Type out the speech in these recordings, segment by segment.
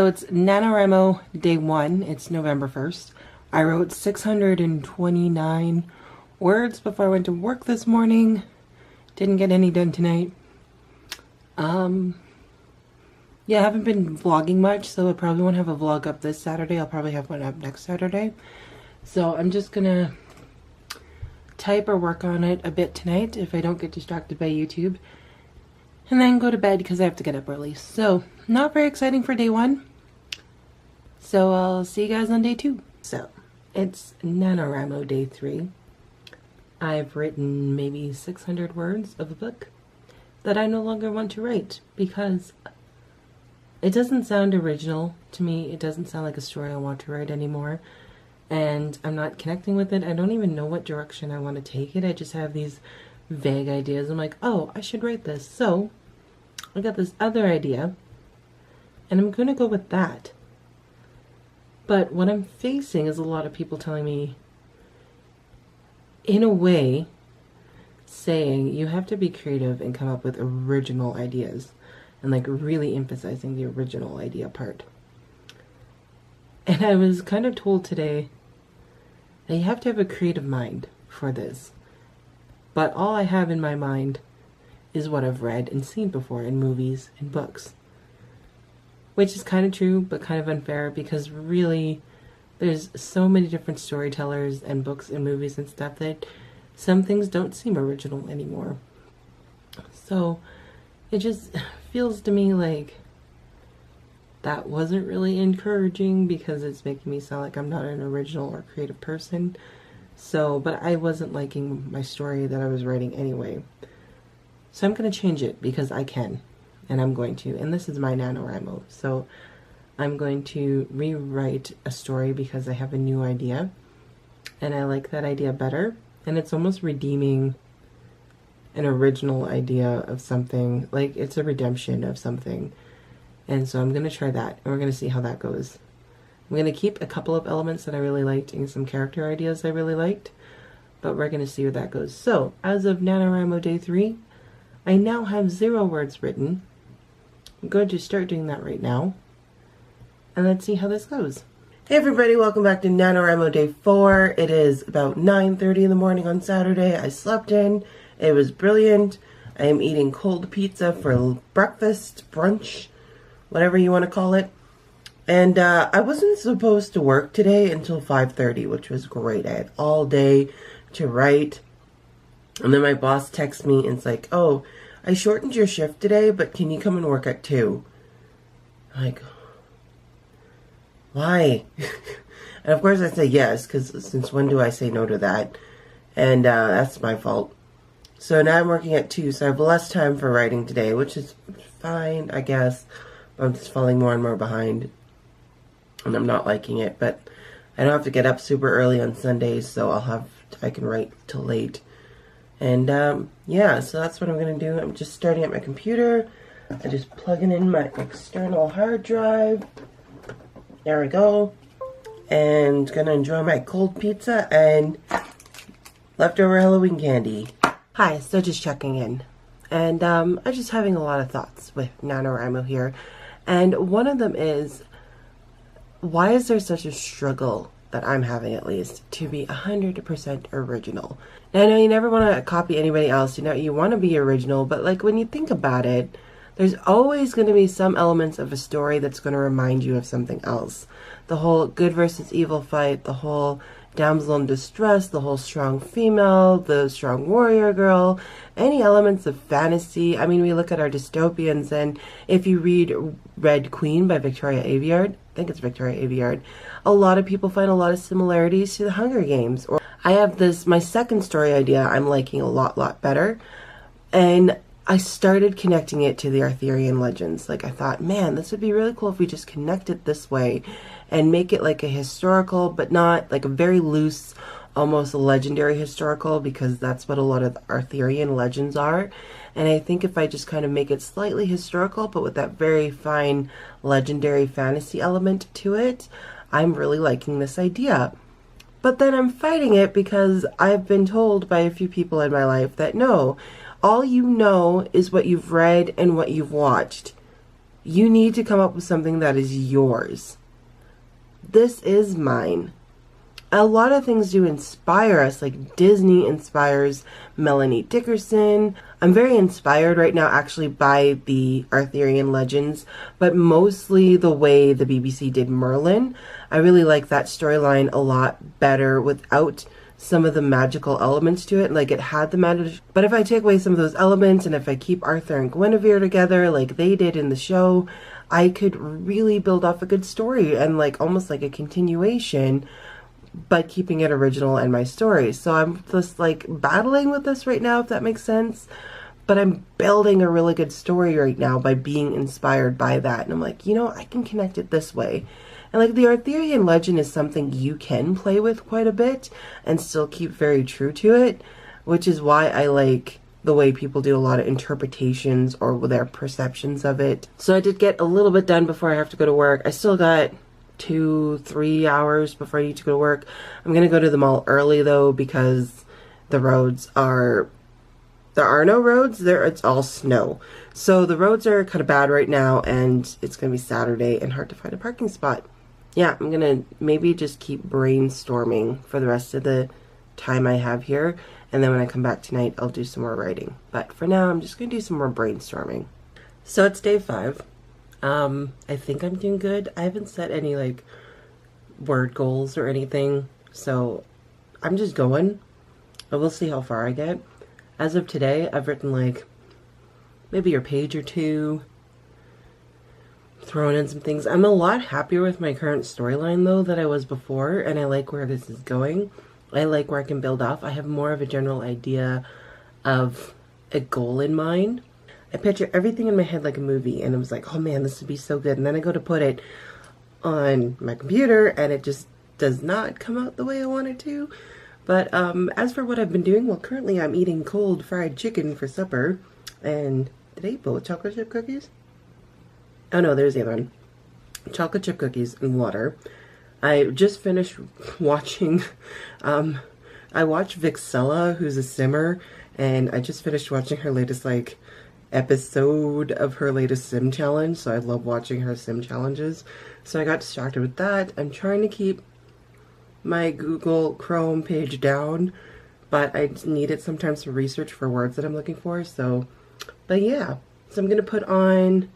So it's NaNoWriMo day 1. It's November 1st. I wrote 629 words before I went to work this morning. Didn't get any done tonight. Yeah, I haven't been vlogging much, so I probably won't have a vlog up this Saturday. I'll probably have one up next Saturday. So I'm just gonna type or work on it a bit tonight if I don't get distracted by YouTube. And then go to bed because I have to get up early. So, not very exciting for day 1. So I'll see you guys on day 2. So, it's NaNoWriMo day 3. I've written maybe 600 words of a book that I no longer want to write because it doesn't sound original to me. It doesn't sound like a story I want to write anymore. And I'm not connecting with it. I don't even know what direction I want to take it. I just have these vague ideas. I'm like, oh, I should write this. So I got this other idea and I'm going to go with that. But what I'm facing is a lot of people telling me, in a way, saying you have to be creative and come up with original ideas, and like really emphasizing the original idea part. And I was kind of told today that you have to have a creative mind for this. But all I have in my mind is what I've read and seen before in movies and books. Which is kind of true, but kind of unfair, because really there's so many different storytellers and books and movies and stuff that some things don't seem original anymore. So it just feels to me like that wasn't really encouraging, because it's making me sound like I'm not an original or creative person. So, but I wasn't liking my story that I was writing anyway. So I'm going to change it because I can. And I'm going to. And this is my NaNoWriMo. So I'm going to rewrite a story because I have a new idea. And I like that idea better. And it's almost redeeming an original idea of something. Like, it's a redemption of something. And so I'm going to try that. And we're going to see how that goes. I'm going to keep a couple of elements that I really liked and some character ideas I really liked. But we're going to see where that goes. So, as of NaNoWriMo day 3, I now have 0 words written. I'm going to start doing that right now. And let's see how this goes. Hey everybody, welcome back to NaNoWriMo day 4. It is about 9:30 in the morning on Saturday. I slept in. It was brilliant. I am eating cold pizza for breakfast, brunch, whatever you want to call it. And I wasn't supposed to work today until 5:30, which was great. I had all day to write. And then my boss texts me and it's like, oh, I shortened your shift today, but can you come and work at 2? I'm like, why? And of course I say yes, because since when do I say no to that? And that's my fault. So now I'm working at 2, so I have less time for writing today, which is fine, I guess. I'm just falling more and more behind. And I'm not liking it, but I don't have to get up super early on Sundays, so I can write till late. And yeah, so that's what I'm going to do. I'm just starting at my computer. I'm just plugging in my external hard drive. There we go. And going to enjoy my cold pizza and leftover Halloween candy. Hi, so just checking in. And I'm just having a lot of thoughts with NaNoWriMo here. And one of them is, why is there such a struggle, that I'm having at least, to be 100% original? Now, I know you never want to copy anybody else, you know, you want to be original, but like when you think about it, there's always going to be some elements of a story that's going to remind you of something else. The whole good versus evil fight, the whole damsel in distress, the whole strong female, the strong warrior girl, any elements of fantasy. I mean, we look at our dystopians, and if you read Red Queen by Victoria Aveyard, I think it's Victoria Aveyard, a lot of people find a lot of similarities to the Hunger Games. Or I have my second story idea I'm liking a lot better, and I started connecting it to the Arthurian legends. Like, I thought, man, this would be really cool if we just connect it this way and make it like a historical, but not like a very loose, almost legendary historical, because that's what a lot of the Arthurian legends are. And I think if I just kind of make it slightly historical, but with that very fine legendary fantasy element to it, I'm really liking this idea. But then I'm fighting it because I've been told by a few people in my life that no, all you know is what you've read and what you've watched. You need to come up with something that is yours. This is mine. A lot of things do inspire us, like Disney inspires Melanie Dickerson. I'm very inspired right now actually by the Arthurian legends, but mostly the way the BBC did Merlin. I really like that storyline a lot better without some of the magical elements to it. Like, it had the magic, but if I take away some of those elements and if I keep Arthur and Guinevere together like they did in the show, I could really build off a good story and like almost like a continuation, but keeping it original and my story. So I'm just like battling with this right now, if that makes sense. But I'm building a really good story right now by being inspired by that. And I'm like, you know, I can connect it this way. And like the Arthurian legend is something you can play with quite a bit and still keep very true to it, which is why I like the way people do a lot of interpretations or their perceptions of it. So I did get a little bit done before I have to go to work. I still got 2-3 hours before I need to go to work. I'm gonna go to the mall early though, because the roads are, there are no roads there, it's all snow. So the roads are kind of bad right now, and it's gonna be Saturday and hard to find a parking spot. Yeah, I'm gonna maybe just keep brainstorming for the rest of the time I have here, and then when I come back tonight I'll do some more writing. But for now I'm just gonna do some more brainstorming. So it's day 5. I think I'm doing good. I haven't set any like word goals or anything, so I'm just going. But we'll see how far I get. As of today, I've written like maybe a page or 2, thrown in some things. I'm a lot happier with my current storyline though than I was before, and I like where this is going. I like where I can build off. I have more of a general idea of a goal in mind. I picture everything in my head like a movie, and I was like, oh man, this would be so good. And then I go to put it on my computer, and it just does not come out the way I want it to. But as for what I've been doing, well, currently I'm eating cold fried chicken for supper. And did I eat both chocolate chip cookies? Oh no, there's the other one. Chocolate chip cookies and water. I just finished watching, I watched Vixella, who's a simmer, and I just finished watching her latest like episode of her latest sim challenge. So I love watching her sim challenges. So I got distracted with that. I'm trying to keep my Google Chrome page down, but I need it sometimes to research for words that I'm looking for. So, but yeah, so I'm gonna put on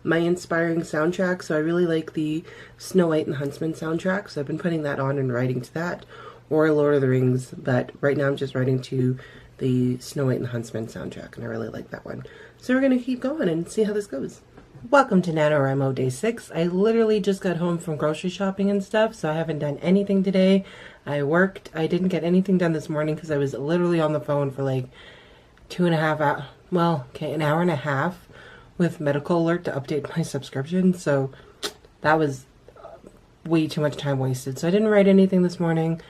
my inspiring soundtrack. So I really like the Snow White and the Huntsman soundtrack, so I've been putting that on and writing to that, or Lord of the Rings, but right now I'm just writing to the Snow White and the Huntsman soundtrack, and I really like that one. So we're gonna keep going and see how this goes. Welcome to NaNoWriMo Day 6. I literally just got home from grocery shopping and stuff, so I haven't done anything today. I worked. I didn't get anything done this morning because I was literally on the phone for like 2.5 hours, well, okay, an hour and a half with Medical Alert to update my subscription, so that was way too much time wasted. So I didn't write anything this morning.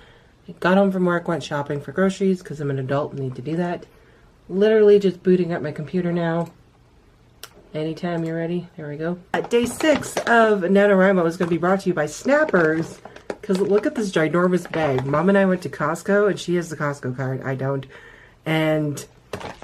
I got home from work, went shopping for groceries because I'm an adult and need to do that. Literally just booting up my computer now. Anytime you're ready, there we go. Day 6 of NaNoWriMo is going to be brought to you by Snappers, because look at this ginormous bag. Mom and I went to Costco, and she has the Costco card, I don't, and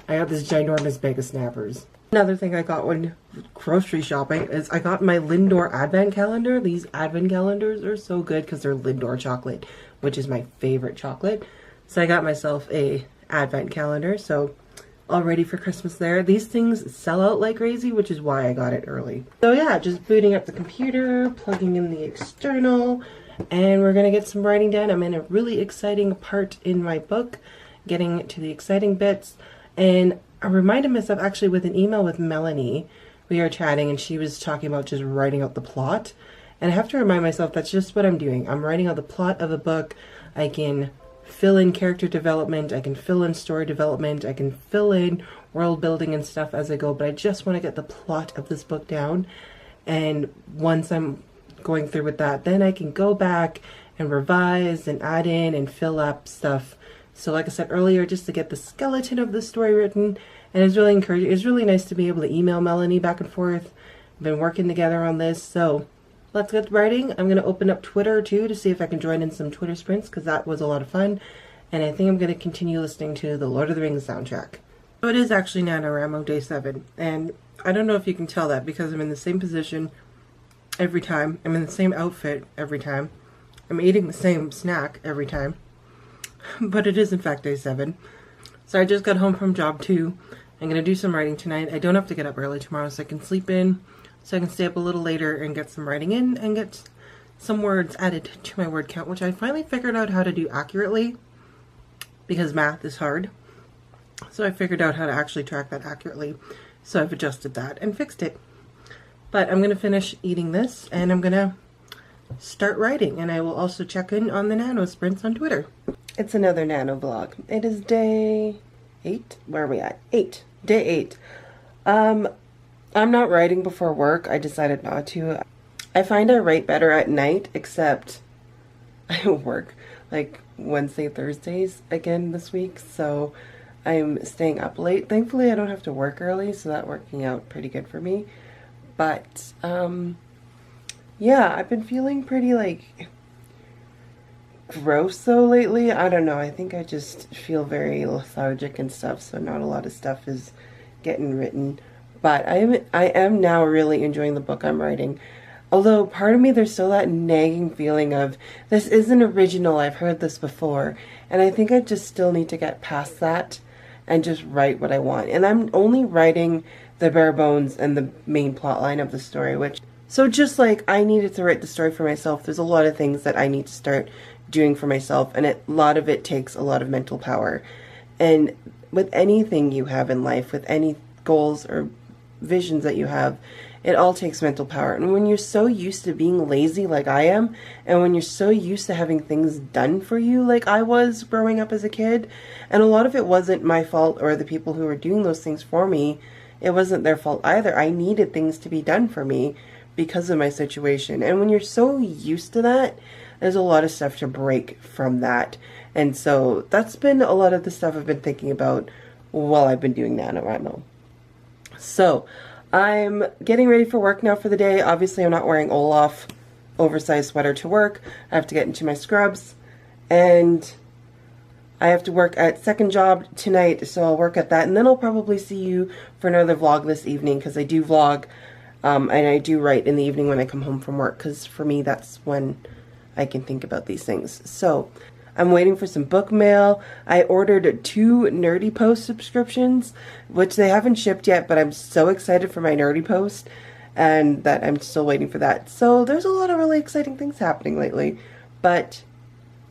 I got this ginormous bag of Snappers. Another thing I got when grocery shopping is I got my Lindor advent calendar. These advent calendars are so good because they're Lindor chocolate, which is my favorite chocolate. So I got myself a advent calendar, so all ready for Christmas there. These things sell out like crazy, which is why I got it early. So yeah, just booting up the computer, plugging in the external, and we're gonna get some writing done. I'm in a really exciting part in my book, getting to the exciting bits, and I reminded myself actually with an email with Melanie. We were chatting and she was talking about just writing out the plot, and I have to remind myself that's just what I'm doing. I'm writing out the plot of a book. I can fill in character development, I can fill in story development, I can fill in world building and stuff as I go, but I just want to get the plot of this book down, and once I'm going through with that, then I can go back and revise and add in and fill up stuff. So like I said earlier, just to get the skeleton of the story written, and it's really encouraging. It's really nice to be able to email Melanie back and forth. We've been working together on this, so let's get writing. I'm going to open up Twitter too to see if I can join in some Twitter sprints, because that was a lot of fun. And I think I'm going to continue listening to the Lord of the Rings soundtrack. So it is actually NaNoWriMo Day 7. And I don't know if you can tell that because I'm in the same position every time. I'm in the same outfit every time. I'm eating the same snack every time. But it is in fact day 7. So I just got home from job 2. I'm going to do some writing tonight. I don't have to get up early tomorrow so I can sleep in. So I can stay up a little later and get some writing in and get some words added to my word count, which I finally figured out how to do accurately because math is hard. So I figured out how to actually track that accurately. So I've adjusted that and fixed it. But I'm going to finish eating this and I'm going to start writing. And I will also check in on the Nano sprints on Twitter. It's another Nano vlog. It is day 8. Where are we at? 8. Day 8. I'm not writing before work. I decided not to. I find I write better at night, except I work like Wednesday, Thursdays again this week. So I'm staying up late. Thankfully, I don't have to work early, so that's working out pretty good for me. But, yeah, I've been feeling pretty, like, gross, though, lately. I don't know. I think I just feel very lethargic and stuff, so not a lot of stuff is getting written. But I am now really enjoying the book I'm writing. Although, part of me, there's still that nagging feeling of, this isn't original, I've heard this before. And I think I just still need to get past that and just write what I want. And I'm only writing the bare bones and the main plot line of the story, which, so just like I needed to write the story for myself, there's a lot of things that I need to start doing for myself, and a lot of it takes a lot of mental power. And with anything you have in life, with any goals or visions that you have, it all takes mental power. And when you're so used to being lazy like I am, and when you're so used to having things done for you like I was growing up as a kid, and a lot of it wasn't my fault or the people who were doing those things for me, it wasn't their fault either. I needed things to be done for me because of my situation. And when you're so used to that, there's a lot of stuff to break from that. And so that's been a lot of the stuff I've been thinking about while I've been doing NaNoWriMo. So I'm getting ready for work now for the day. Obviously, I'm not wearing Olaf oversized sweater to work. I have to get into my scrubs, and I have to work at second job tonight, so I'll work at that, and then I'll probably see you for another vlog this evening, because I do vlog, and I do write in the evening when I come home from work, because for me, that's when I can think about these things. So I'm waiting for some book mail. I ordered 2 Nerdy Post subscriptions, which they haven't shipped yet, but I'm so excited for my Nerdy Post, and that I'm still waiting for that. So there's a lot of really exciting things happening lately, but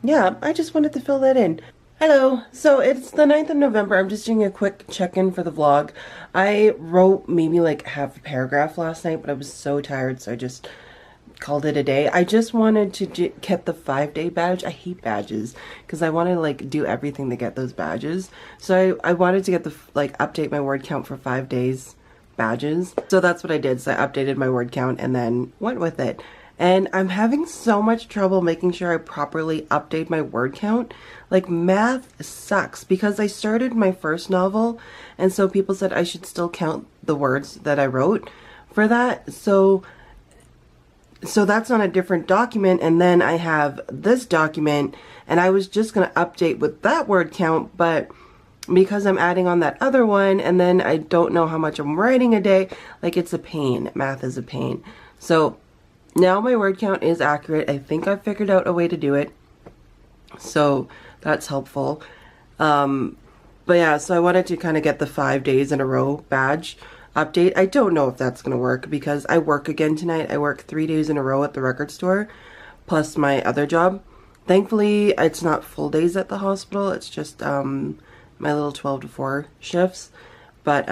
yeah, I just wanted to fill that in. Hello, so it's the 9th of November. I'm just doing a quick check-in for the vlog. I wrote maybe like half a paragraph last night, but I was so tired, so I just called it a day. I just wanted to get the 5-day badge. I hate badges because I want to like do everything to get those badges. So I wanted to get the like update my word count for 5 days badges. So that's what I did. So I updated my word count and then went with it. And I'm having so much trouble making sure I properly update my word count. Like, math sucks because I started my first novel, and so people said I should still count the words that I wrote for that. So that's on a different document, and then I have this document, and I was just going to update with that word count, but because I'm adding on that other one, and then I don't know how much I'm writing a day, like, it's a pain. Math is a pain. So now my word count is accurate. I think I've figured out a way to do it. So that's helpful. But yeah, so I wanted to kind of get the 5 days in a row badge update. I don't know if that's going to work because I work again tonight. I work 3 days in a row at the record store, plus my other job. Thankfully, it's not full days at the hospital. It's just my little 12 to 4 shifts. But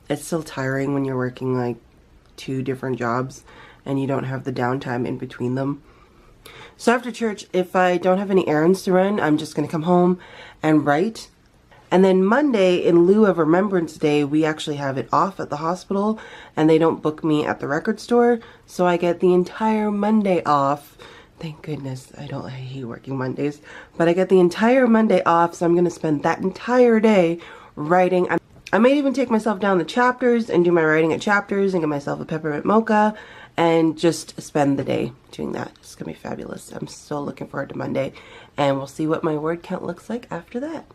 it's still tiring when you're working like 2 different jobs and you don't have the downtime in between them. So after church, if I don't have any errands to run, I'm just going to come home and write. And then Monday, in lieu of Remembrance Day, we actually have it off at the hospital, and they don't book me at the record store, so I get the entire Monday off. Thank goodness. I hate working Mondays, but I get the entire Monday off, so I'm going to spend that entire day writing. I might even take myself down the Chapters and do my writing at Chapters and get myself a peppermint mocha and just spend the day doing that. It's going to be fabulous. I'm so looking forward to Monday, and we'll see what my word count looks like after that.